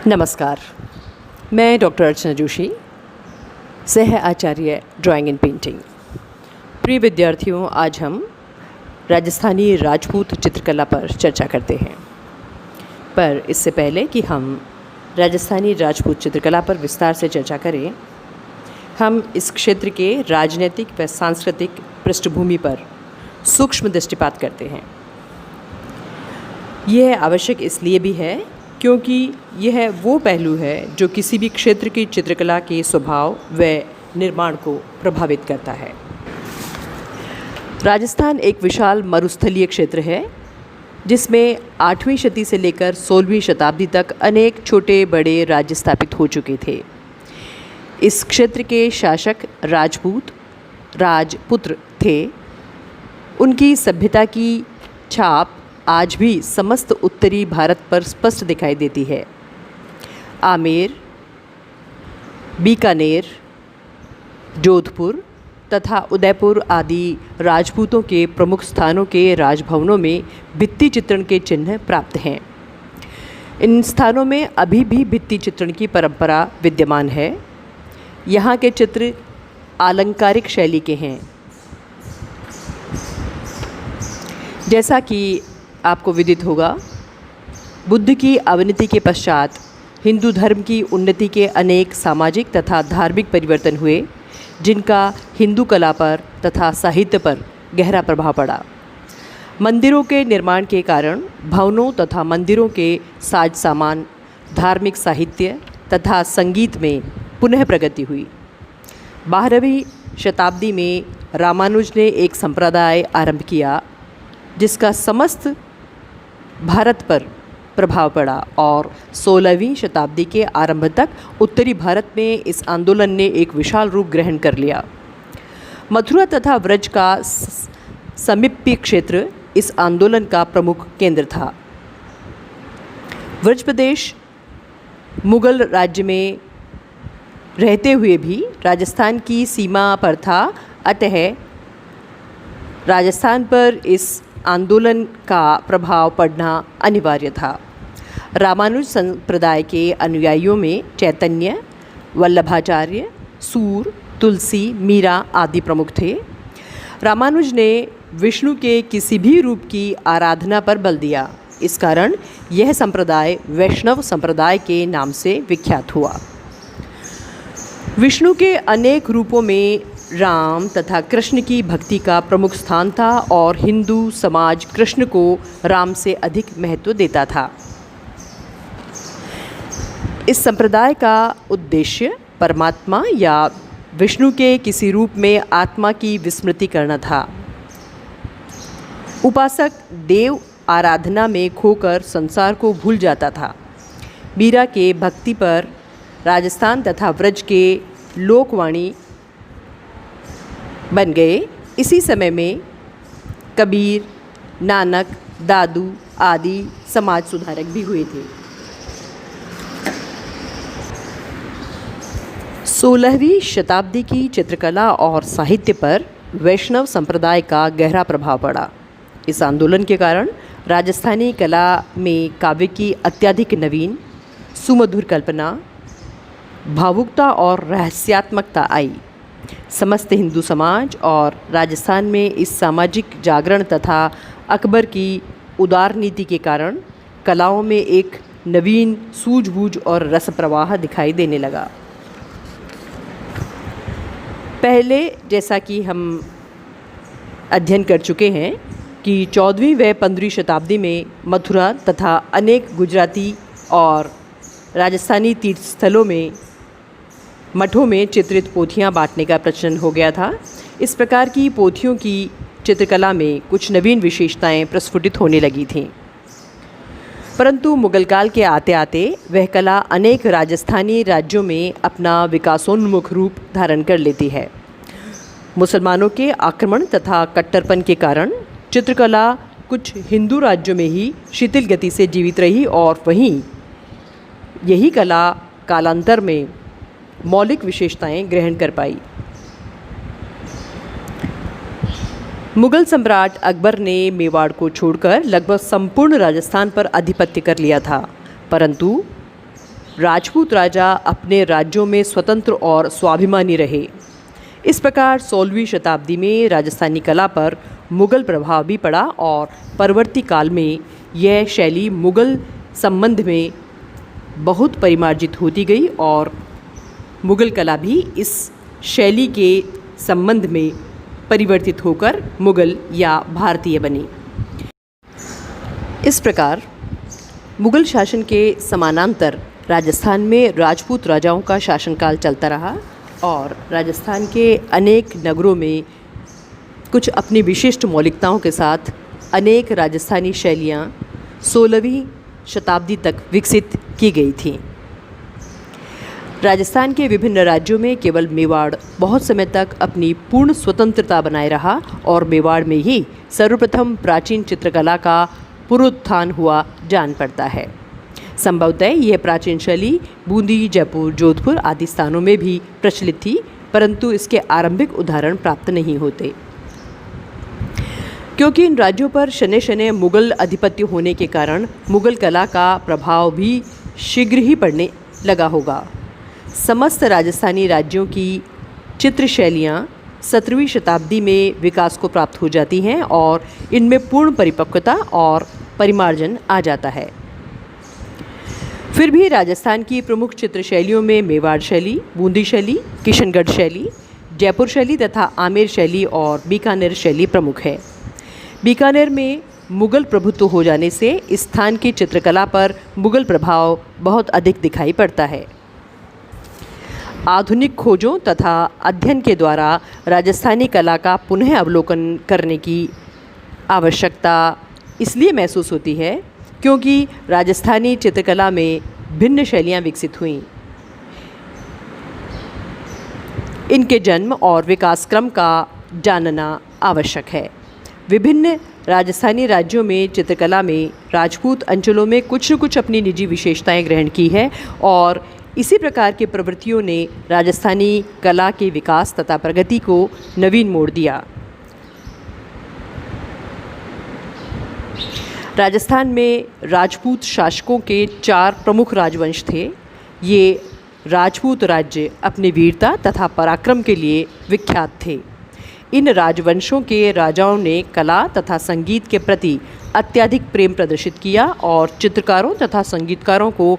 नमस्कार। मैं डॉक्टर अर्चना जोशी, सह आचार्य ड्राइंग एंड पेंटिंग। प्रिय विद्यार्थियों, आज हम राजस्थानी राजपूत चित्रकला पर चर्चा करते हैं। पर इससे पहले कि हम राजस्थानी राजपूत चित्रकला पर विस्तार से चर्चा करें, हम इस क्षेत्र के राजनीतिक व सांस्कृतिक पृष्ठभूमि पर सूक्ष्म दृष्टिपात करते हैं। यह आवश्यक इसलिए भी है क्योंकि यह वो पहलू है जो किसी भी क्षेत्र की चित्रकला के स्वभाव व निर्माण को प्रभावित करता है। राजस्थान एक विशाल मरुस्थलीय क्षेत्र है जिसमें 8वीं शती से लेकर 16वीं शताब्दी तक अनेक छोटे बड़े राज्य स्थापित हो चुके थे। इस क्षेत्र के शासक राजपुत्र थे। उनकी सभ्यता की छाप आज भी समस्त उत्तरी भारत पर स्पष्ट दिखाई देती है। आमेर, बीकानेर, जोधपुर तथा उदयपुर आदि राजपूतों के प्रमुख स्थानों के राजभवनों में भित्ति चित्रण के चिन्ह प्राप्त हैं। इन स्थानों में अभी भी भित्ति चित्रण की परंपरा विद्यमान है। यहाँ के चित्र आलंकारिक शैली के हैं। जैसा कि आपको विदित होगा, बुद्ध की अवनति के पश्चात हिंदू धर्म की उन्नति के अनेक सामाजिक तथा धार्मिक परिवर्तन हुए, जिनका हिंदू कला पर तथा साहित्य पर गहरा प्रभाव पड़ा। मंदिरों के निर्माण के कारण भवनों तथा मंदिरों के साज सामान, धार्मिक साहित्य तथा संगीत में पुनः प्रगति हुई। 12वीं शताब्दी में रामानुज ने एक संप्रदाय आरंभ किया जिसका समस्त भारत पर प्रभाव पड़ा और 16वीं शताब्दी के आरंभ तक उत्तरी भारत में इस आंदोलन ने एक विशाल रूप ग्रहण कर लिया। मथुरा तथा व्रज का समीप्य क्षेत्र इस आंदोलन का प्रमुख केंद्र था। व्रज प्रदेश मुगल राज्य में रहते हुए भी राजस्थान की सीमा पर था, अतः राजस्थान पर इस आंदोलन का प्रभाव पड़ना अनिवार्य था। रामानुज संप्रदाय के अनुयायियों में चैतन्य, वल्लभाचार्य, सूर, तुलसी, मीरा आदि प्रमुख थे। रामानुज ने विष्णु के किसी भी रूप की आराधना पर बल दिया। इस कारण यह संप्रदाय वैष्णव संप्रदाय के नाम से विख्यात हुआ। विष्णु के अनेक रूपों में राम तथा कृष्ण की भक्ति का प्रमुख स्थान था और हिंदू समाज कृष्ण को राम से अधिक महत्व देता था। इस संप्रदाय का उद्देश्य परमात्मा या विष्णु के किसी रूप में आत्मा की विस्मृति करना था। उपासक देव आराधना में खोकर संसार को भूल जाता था। मीरा के भक्ति पर राजस्थान तथा व्रज के लोकवाणी बन गए। इसी समय में कबीर, नानक, दादू आदि समाज सुधारक भी हुए थे। 16वीं शताब्दी की चित्रकला और साहित्य पर वैष्णव संप्रदाय का गहरा प्रभाव पड़ा। इस आंदोलन के कारण राजस्थानी कला में काव्य की अत्यधिक नवीन, सुमधुर कल्पना, भावुकता और रहस्यात्मकता आई। समस्त हिंदू समाज और राजस्थान में इस सामाजिक जागरण तथा अकबर की उदार नीति के कारण कलाओं में एक नवीन सूझबूझ और रस प्रवाह दिखाई देने लगा। पहले जैसा कि हम अध्ययन कर चुके हैं कि 14वीं व 15वीं शताब्दी में मथुरा तथा अनेक गुजराती और राजस्थानी तीर्थस्थलों में मठों में चित्रित पोथियाँ बांटने का प्रचलन हो गया था। इस प्रकार की पोथियों की चित्रकला में कुछ नवीन विशेषताएं प्रस्फुटित होने लगी थीं। परंतु मुगल काल के आते आते वह कला अनेक राजस्थानी राज्यों में अपना विकासोन्मुख रूप धारण कर लेती है। मुसलमानों के आक्रमण तथा कट्टरपन के कारण चित्रकला कुछ हिंदू राज्यों में ही शिथिल गति से जीवित रही और वहीं यही कला कालांतर में मौलिक विशेषताएं ग्रहण कर पाई। मुगल सम्राट अकबर ने मेवाड़ को छोड़कर लगभग संपूर्ण राजस्थान पर आधिपत्य कर लिया था, परंतु राजपूत राजा अपने राज्यों में स्वतंत्र और स्वाभिमानी रहे। इस प्रकार 16वीं शताब्दी में राजस्थानी कला पर मुग़ल प्रभाव भी पड़ा और परवर्ती काल में यह शैली मुग़ल संबंध में बहुत परिमार्जित होती गई और मुग़ल कला भी इस शैली के संबंध में परिवर्तित होकर मुग़ल या भारतीय बनी। इस प्रकार मुग़ल शासन के समानांतर राजस्थान में राजपूत राजाओं का शासनकाल चलता रहा और राजस्थान के अनेक नगरों में कुछ अपनी विशिष्ट मौलिकताओं के साथ अनेक राजस्थानी शैलियाँ 16वीं शताब्दी तक विकसित की गई थीं। राजस्थान के विभिन्न राज्यों में केवल मेवाड़ बहुत समय तक अपनी पूर्ण स्वतंत्रता बनाए रहा और मेवाड़ में ही सर्वप्रथम प्राचीन चित्रकला का पुनरुत्थान हुआ जान पड़ता है। संभवतः यह प्राचीन शैली बूंदी, जयपुर, जोधपुर आदि स्थानों में भी प्रचलित थी, परंतु इसके आरंभिक उदाहरण प्राप्त नहीं होते, क्योंकि इन राज्यों पर शनै शनै मुग़ल आधिपत्य होने के कारण मुग़ल कला का प्रभाव भी शीघ्र ही पड़ने लगा होगा। समस्त राजस्थानी राज्यों की चित्र शैलियाँ 17वीं शताब्दी में विकास को प्राप्त हो जाती हैं और इनमें पूर्ण परिपक्वता और परिमार्जन आ जाता है। फिर भी राजस्थान की प्रमुख चित्र शैलियों में मेवाड़ शैली, बूंदी शैली, किशनगढ़ शैली, जयपुर शैली तथा आमेर शैली और बीकानेर शैली प्रमुख है। बीकानेर में मुग़ल प्रभुत्व हो जाने से इस स्थान की चित्रकला पर मुग़ल प्रभाव बहुत अधिक दिखाई पड़ता है। आधुनिक खोजों तथा अध्ययन के द्वारा राजस्थानी कला का पुनः अवलोकन करने की आवश्यकता इसलिए महसूस होती है क्योंकि राजस्थानी चित्रकला में भिन्न शैलियाँ विकसित हुईं। इनके जन्म और विकास क्रम का जानना आवश्यक है। विभिन्न राजस्थानी राज्यों में चित्रकला में राजपूत अंचलों में कुछ न कुछ अपनी निजी विशेषताएं ग्रहण की है और इसी प्रकार की प्रवृत्तियों ने राजस्थानी कला के विकास तथा प्रगति को नवीन मोड़ दिया। राजस्थान में राजपूत शासकों के 4 प्रमुख राजवंश थे। ये राजपूत राज्य अपनी वीरता तथा पराक्रम के लिए विख्यात थे। इन राजवंशों के राजाओं ने कला तथा संगीत के प्रति अत्यधिक प्रेम प्रदर्शित किया और चित्रकारों तथा संगीतकारों को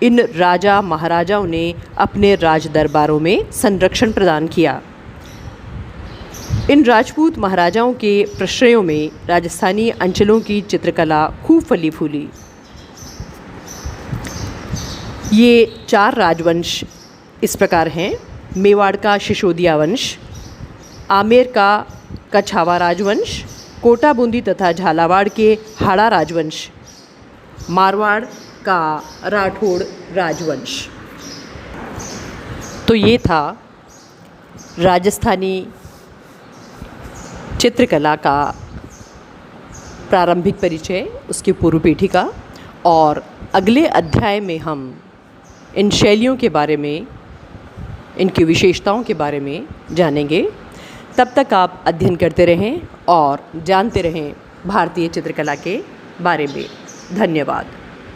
इन राजा महाराजाओं ने अपने राज दरबारों में संरक्षण प्रदान किया। इन राजपूत महाराजाओं के प्रश्रयों में राजस्थानी अंचलों की चित्रकला खूब फली फूली। ये 4 राजवंश इस प्रकार हैं: मेवाड़ का सिसोदिया वंश, आमेर का कछावा राजवंश, कोटा बूंदी तथा झालावाड़ के हाड़ा राजवंश, मारवाड़ का राठौड़ राजवंश। तो ये था राजस्थानी चित्रकला का प्रारंभिक परिचय, उसकी पूर्व पीठिका। और अगले अध्याय में हम इन शैलियों के बारे में, इनकी विशेषताओं के बारे में जानेंगे। तब तक आप अध्ययन करते रहें और जानते रहें भारतीय चित्रकला के बारे में। धन्यवाद।